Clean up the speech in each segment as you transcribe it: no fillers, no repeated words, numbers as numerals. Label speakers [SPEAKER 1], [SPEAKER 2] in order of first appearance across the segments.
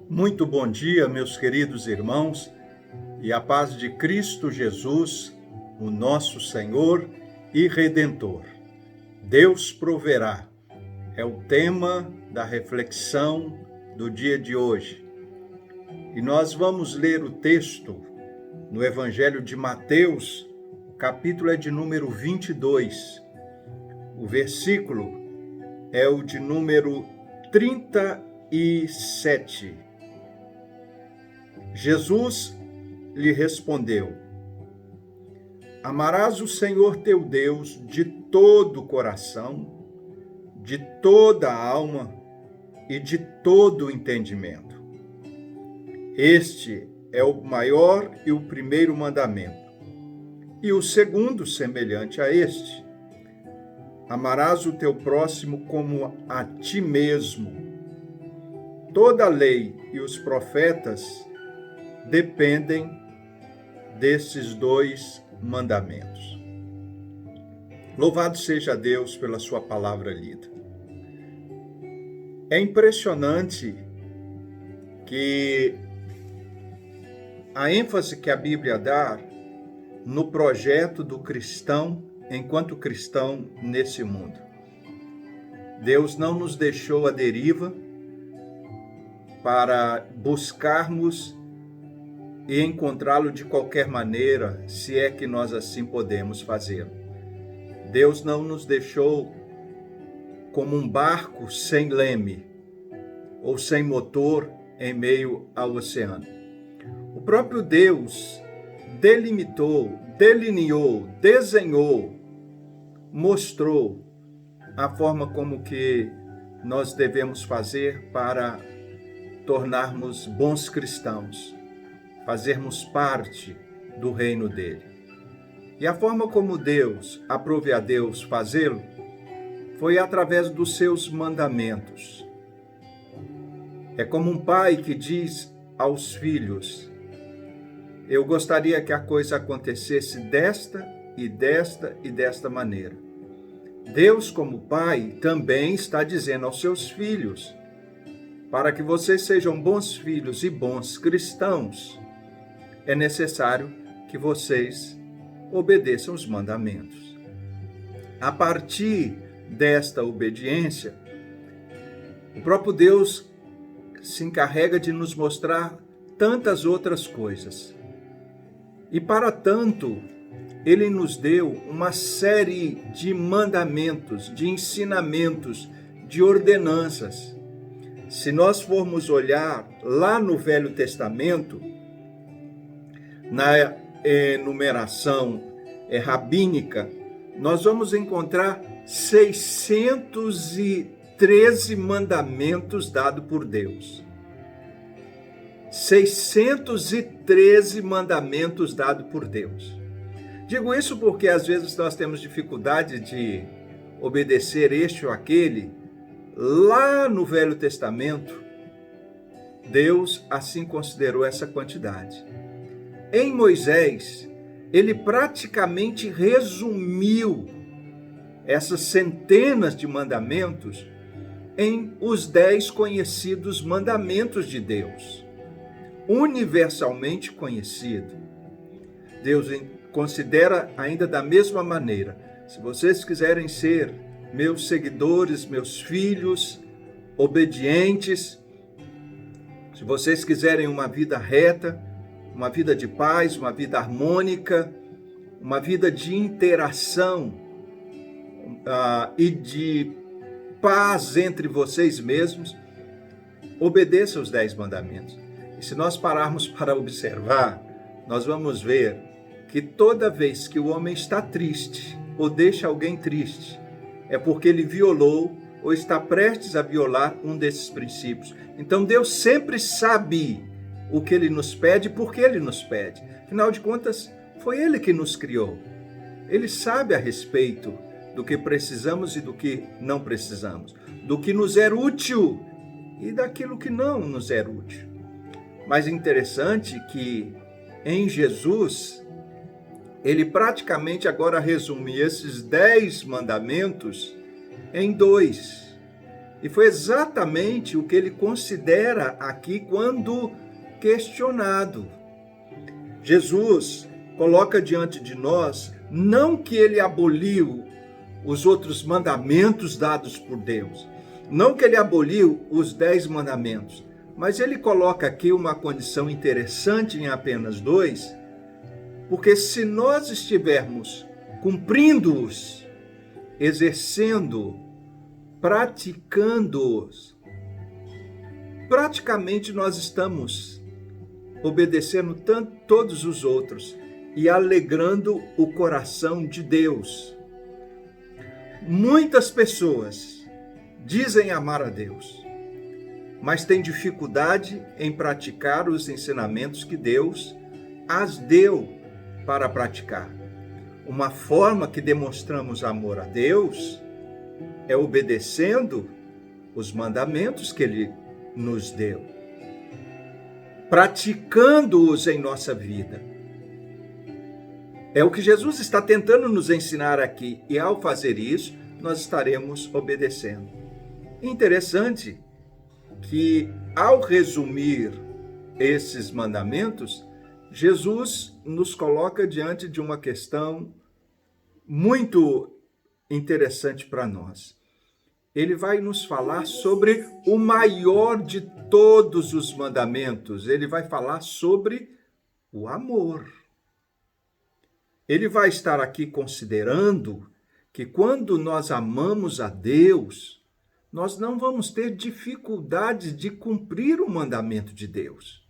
[SPEAKER 1] Muito bom dia, meus queridos irmãos, e a paz de Cristo Jesus, o nosso Senhor e Redentor. Deus proverá, é o tema da reflexão do dia de hoje. E nós vamos ler o texto no Evangelho de Mateus, o capítulo é de número 22. O versículo é o de número 37. Jesus lhe respondeu: Amarás o Senhor teu Deus de todo o coração, de toda a alma e de todo o entendimento. Este é o maior e o primeiro mandamento. E o segundo, semelhante a este: amarás o teu próximo como a ti mesmo. Toda a lei e os profetas dependem desses dois mandamentos. Louvado seja Deus pela sua palavra lida. É impressionante que a ênfase que a Bíblia dá no projeto do cristão enquanto cristão nesse mundo. Deus não nos deixou à deriva para buscarmos e encontrá-lo de qualquer maneira, se é que nós assim podemos fazê-lo. Deus não nos deixou como um barco sem leme ou sem motor em meio ao oceano. O próprio Deus delimitou, delineou, desenhou, mostrou a forma como que nós devemos fazer para tornarmos bons cristãos, fazermos parte do reino dele. E a forma como Deus aprove a Deus fazê-lo foi através dos seus mandamentos. É como um pai que diz aos filhos: eu gostaria que a coisa acontecesse desta e desta e desta maneira. Deus, como pai, também está dizendo aos seus filhos: para que vocês sejam bons filhos e bons cristãos, é necessário que vocês obedeçam os mandamentos. A partir desta obediência, o próprio Deus se encarrega de nos mostrar tantas outras coisas. E para tanto, ele nos deu uma série de mandamentos, de ensinamentos, de ordenanças. Se nós formos olhar lá no Velho Testamento, na enumeração rabínica, nós vamos encontrar 613 mandamentos dados por Deus. 613 mandamentos dados por Deus. Digo isso porque às vezes nós temos dificuldade de obedecer este ou aquele. Lá no Velho Testamento, Deus assim considerou essa quantidade. Em Moisés, ele praticamente resumiu essas centenas de mandamentos em os 10 conhecidos mandamentos de Deus, universalmente conhecido. Deus considera ainda da mesma maneira: se vocês quiserem ser meus seguidores, meus filhos, obedientes, se vocês quiserem uma vida reta, uma vida de paz, uma vida harmônica, uma vida de interação e de paz entre vocês mesmos, obedeçam os 10 mandamentos. E se nós pararmos para observar, nós vamos ver que toda vez que o homem está triste ou deixa alguém triste, é porque ele violou ou está prestes a violar um desses princípios. Então Deus sempre sabe o que ele nos pede e por que ele nos pede. Afinal de contas, foi ele que nos criou. Ele sabe a respeito do que precisamos e do que não precisamos, do que nos é útil e daquilo que não nos é útil. Mas interessante que em Jesus, ele praticamente agora resume esses 10 mandamentos em 2. E foi exatamente o que ele considera aqui quando questionado. Jesus coloca diante de nós, não que ele aboliu os outros mandamentos dados por Deus, não que ele aboliu os 10 mandamentos, mas ele coloca aqui uma condição interessante em apenas 2, porque se nós estivermos cumprindo-os, exercendo, praticando-os, praticamente nós estamos obedecendo todos os outros e alegrando o coração de Deus. Muitas pessoas dizem amar a Deus, mas têm dificuldade em praticar os ensinamentos que Deus as deu para praticar. Uma forma que demonstramos amor a Deus é obedecendo os mandamentos que Ele nos deu, praticando-os em nossa vida. É o que Jesus está tentando nos ensinar aqui, e ao fazer isso, nós estaremos obedecendo. Interessante que, ao resumir esses mandamentos, Jesus nos coloca diante de uma questão muito interessante para nós. Ele vai nos falar sobre o maior de todos os mandamentos. Ele vai falar sobre o amor. Ele vai estar aqui considerando que quando nós amamos a Deus, nós não vamos ter dificuldades de cumprir o mandamento de Deus.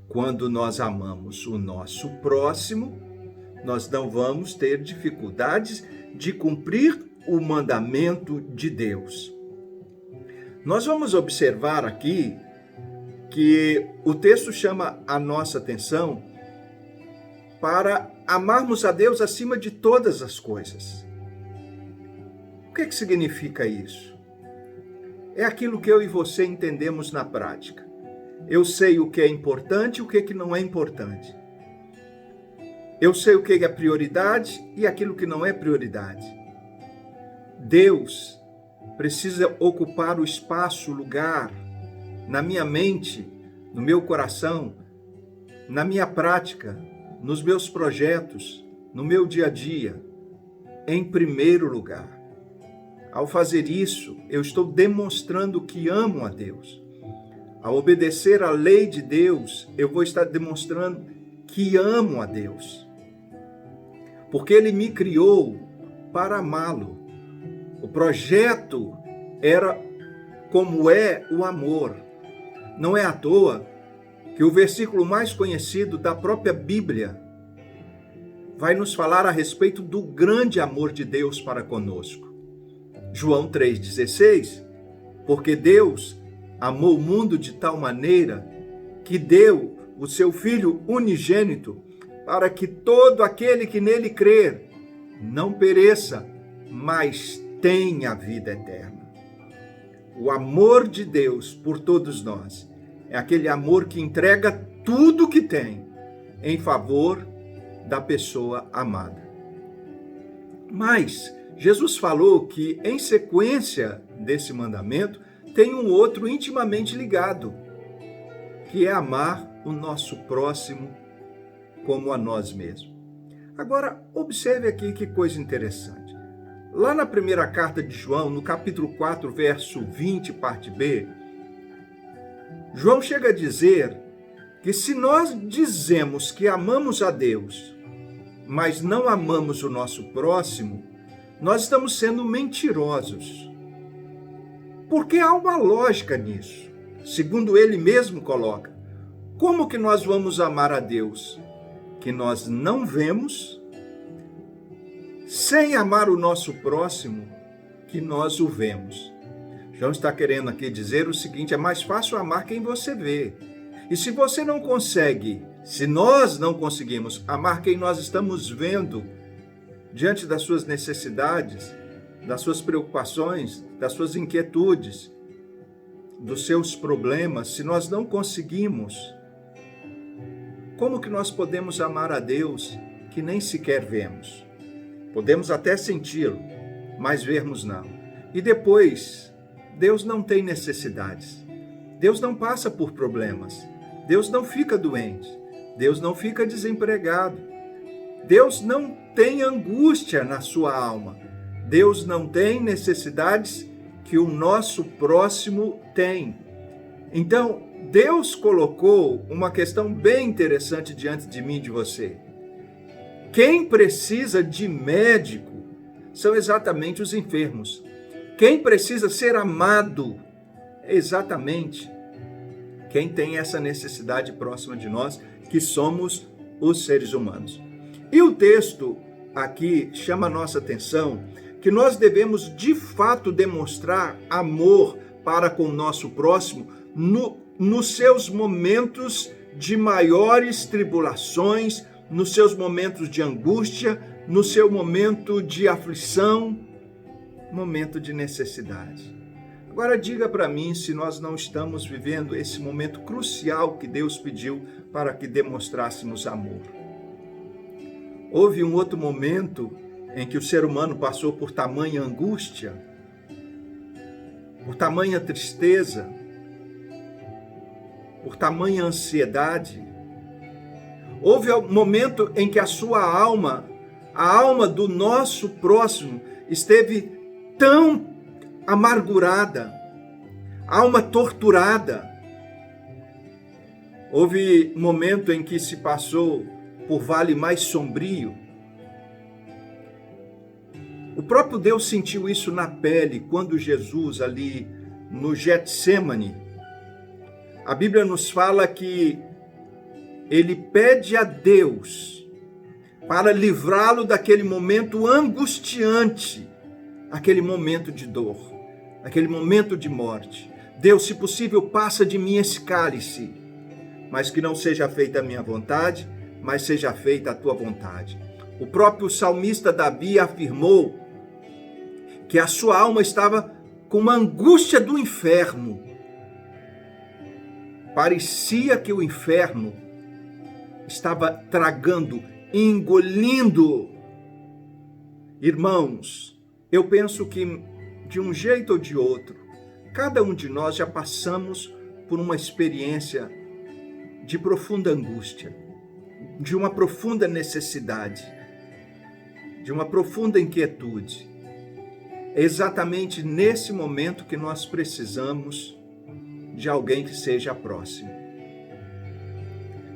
[SPEAKER 1] Quando nós amamos o nosso próximo, nós não vamos ter dificuldades de cumprir o mandamento de Deus. Nós vamos observar aqui que o texto chama a nossa atenção para amarmos a Deus acima de todas as coisas. O que significa isso? É aquilo que eu e você entendemos na prática. Eu sei o que é importante e o que não é importante. Eu sei o que é prioridade e aquilo que não é prioridade. Deus precisa ocupar o espaço, o lugar, na minha mente, no meu coração, na minha prática, nos meus projetos, no meu dia a dia, em primeiro lugar. Ao fazer isso, eu estou demonstrando que amo a Deus. Ao obedecer à lei de Deus, eu vou estar demonstrando que amo a Deus. Porque Ele me criou para amá-lo. O projeto era como é o amor. Não é à toa que o versículo mais conhecido da própria Bíblia vai nos falar a respeito do grande amor de Deus para conosco. João 3,16, porque Deus amou o mundo de tal maneira que deu o seu Filho unigênito para que todo aquele que nele crer não pereça, mas tenha a vida eterna. O amor de Deus por todos nós é aquele amor que entrega tudo que tem em favor da pessoa amada. Mas Jesus falou que, em sequência desse mandamento, tem um outro intimamente ligado, que é amar o nosso próximo como a nós mesmos. Agora, observe aqui que coisa interessante. Lá na primeira carta de João, no capítulo 4, verso 20, parte B, João chega a dizer que se nós dizemos que amamos a Deus, mas não amamos o nosso próximo, nós estamos sendo mentirosos. Porque há uma lógica nisso. Segundo ele mesmo coloca, como que nós vamos amar a Deus que nós não vemos, sem amar o nosso próximo que nós o vemos? João está querendo aqui dizer o seguinte: é mais fácil amar quem você vê. E se você não consegue, se nós não conseguimos amar quem nós estamos vendo, diante das suas necessidades, das suas preocupações, das suas inquietudes, dos seus problemas, se nós não conseguimos, como que nós podemos amar a Deus que nem sequer vemos? Podemos até senti-lo, mas vermos não. E depois Deus não tem necessidades. Deus não passa por problemas. Deus não fica doente. Deus não fica desempregado. Deus não tem angústia na sua alma. Deus não tem necessidades que o nosso próximo tem. Então, Deus colocou uma questão bem interessante diante de mim e de você. Quem precisa de médico são exatamente os enfermos. Quem precisa ser amado é exatamente quem tem essa necessidade próxima de nós, que somos os seres humanos. E o texto aqui chama a nossa atenção que nós devemos de fato demonstrar amor para com o nosso próximo nos seus momentos de maiores tribulações, nos seus momentos de angústia, no seu momento de aflição, momento de necessidade. Agora diga para mim se nós não estamos vivendo esse momento crucial que Deus pediu para que demonstrássemos amor. Houve um outro momento em que o ser humano passou por tamanha angústia, por tamanha tristeza, por tamanha ansiedade. Houve um momento em que a sua alma, a alma do nosso próximo, esteve tão amargurada, alma torturada. Houve momento em que se passou por vale mais sombrio. O próprio Deus sentiu isso na pele quando Jesus, ali no Getsemane, a Bíblia nos fala que ele pede a Deus para livrá-lo daquele momento angustiante, aquele momento de dor, aquele momento de morte. Deus, se possível, passa de mim esse cálice, mas que não seja feita a minha vontade, mas seja feita a tua vontade. O próprio salmista Davi afirmou que a sua alma estava com uma angústia do inferno. Parecia que o inferno estava tragando, engolindo. Irmãos, eu penso que de um jeito ou de outro, cada um de nós já passamos por uma experiência de profunda angústia, de uma profunda necessidade, de uma profunda inquietude. É exatamente nesse momento que nós precisamos de alguém que seja próximo.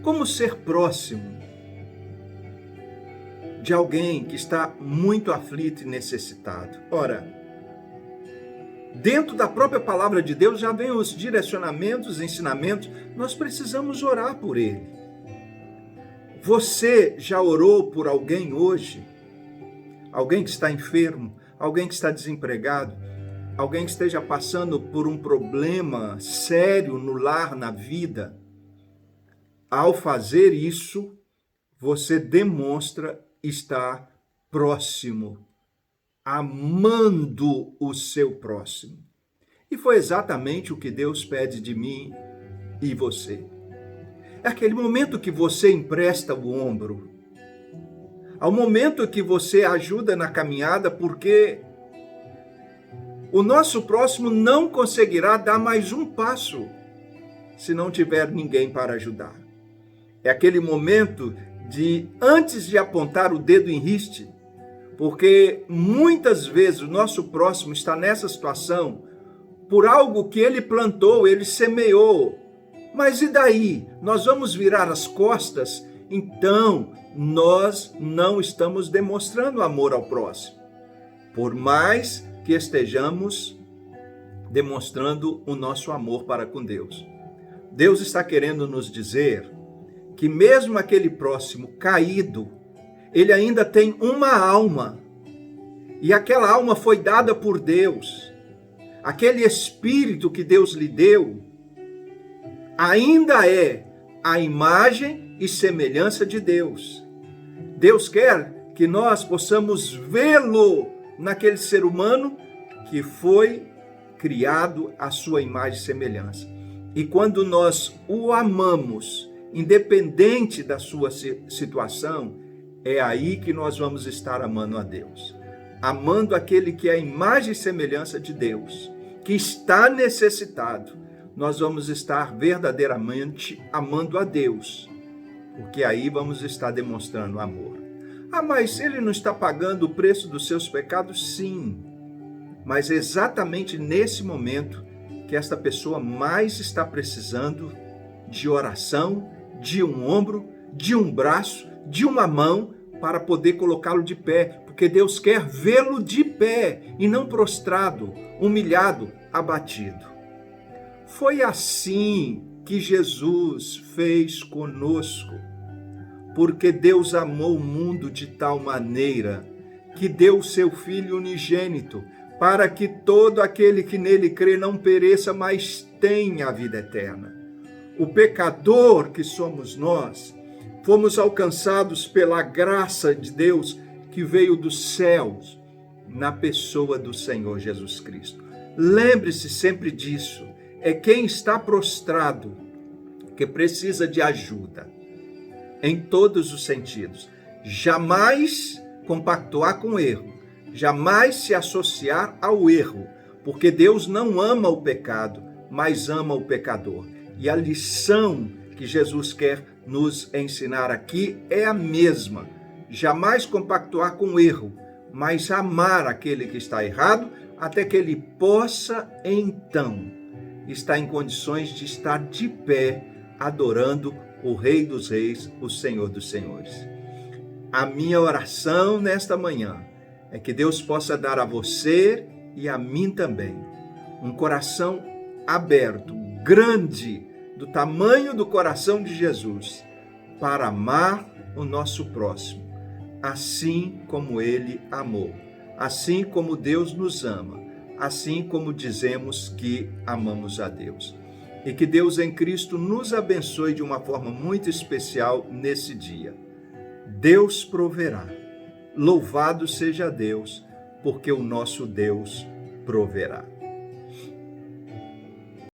[SPEAKER 1] Como ser próximo de alguém que está muito aflito e necessitado? Ora, dentro da própria palavra de Deus já vem os direcionamentos, os ensinamentos. Nós precisamos orar por ele. Você já orou por alguém hoje? Alguém que está enfermo? Alguém que está desempregado? Alguém que esteja passando por um problema sério no lar, na vida? Ao fazer isso, você demonstra estar próximo, amando o seu próximo. E foi exatamente o que Deus pede de mim e você. É aquele momento que você empresta o ombro, ao momento que você ajuda na caminhada, porque o nosso próximo não conseguirá dar mais um passo se não tiver ninguém para ajudar. É aquele momento de, antes de apontar o dedo em riste, porque muitas vezes o nosso próximo está nessa situação por algo que ele plantou, ele semeou. Mas e daí? Nós vamos virar as costas? Então, nós não estamos demonstrando amor ao próximo. Por mais que estejamos demonstrando o nosso amor para com Deus. Deus está querendo nos dizer que mesmo aquele próximo caído, ele ainda tem uma alma. E aquela alma foi dada por Deus. Aquele espírito que Deus lhe deu ainda é a imagem e semelhança de Deus. Deus quer que nós possamos vê-lo naquele ser humano que foi criado à sua imagem e semelhança. E quando nós o amamos, independente da sua situação, é aí que nós vamos estar amando a Deus. Amando aquele que é a imagem e semelhança de Deus. que está necessitado, nós vamos estar verdadeiramente amando a Deus, porque aí vamos estar demonstrando amor. Mas ele não está pagando o preço dos seus pecados? Sim, mas é exatamente nesse momento que esta pessoa mais está precisando de oração, de um ombro, de um braço, de uma mão, para poder colocá-lo de pé, porque Deus quer vê-lo de pé e não prostrado, humilhado, abatido. Foi assim que Jesus fez conosco, porque Deus amou o mundo de tal maneira que deu o seu Filho unigênito, para que todo aquele que nele crê não pereça, mas tenha a vida eterna. O pecador que somos nós, fomos alcançados pela graça de Deus que veio dos céus na pessoa do Senhor Jesus Cristo. Lembre-se sempre disso. É quem está prostrado que precisa de ajuda em todos os sentidos. Jamais compactuar com o erro, jamais se associar ao erro, porque Deus não ama o pecado, mas ama o pecador. E a lição que Jesus quer nos ensinar aqui é a mesma. Jamais compactuar com o erro, mas amar aquele que está errado, até que ele possa, então, estar em condições de estar de pé, adorando o Rei dos Reis, o Senhor dos Senhores. A minha oração nesta manhã é que Deus possa dar a você e a mim também um coração aberto, grande, do tamanho do coração de Jesus, para amar o nosso próximo, assim como ele amou, assim como Deus nos ama, assim como dizemos que amamos a Deus. E que Deus em Cristo nos abençoe de uma forma muito especial nesse dia. Deus proverá. Louvado seja Deus, porque o nosso Deus proverá.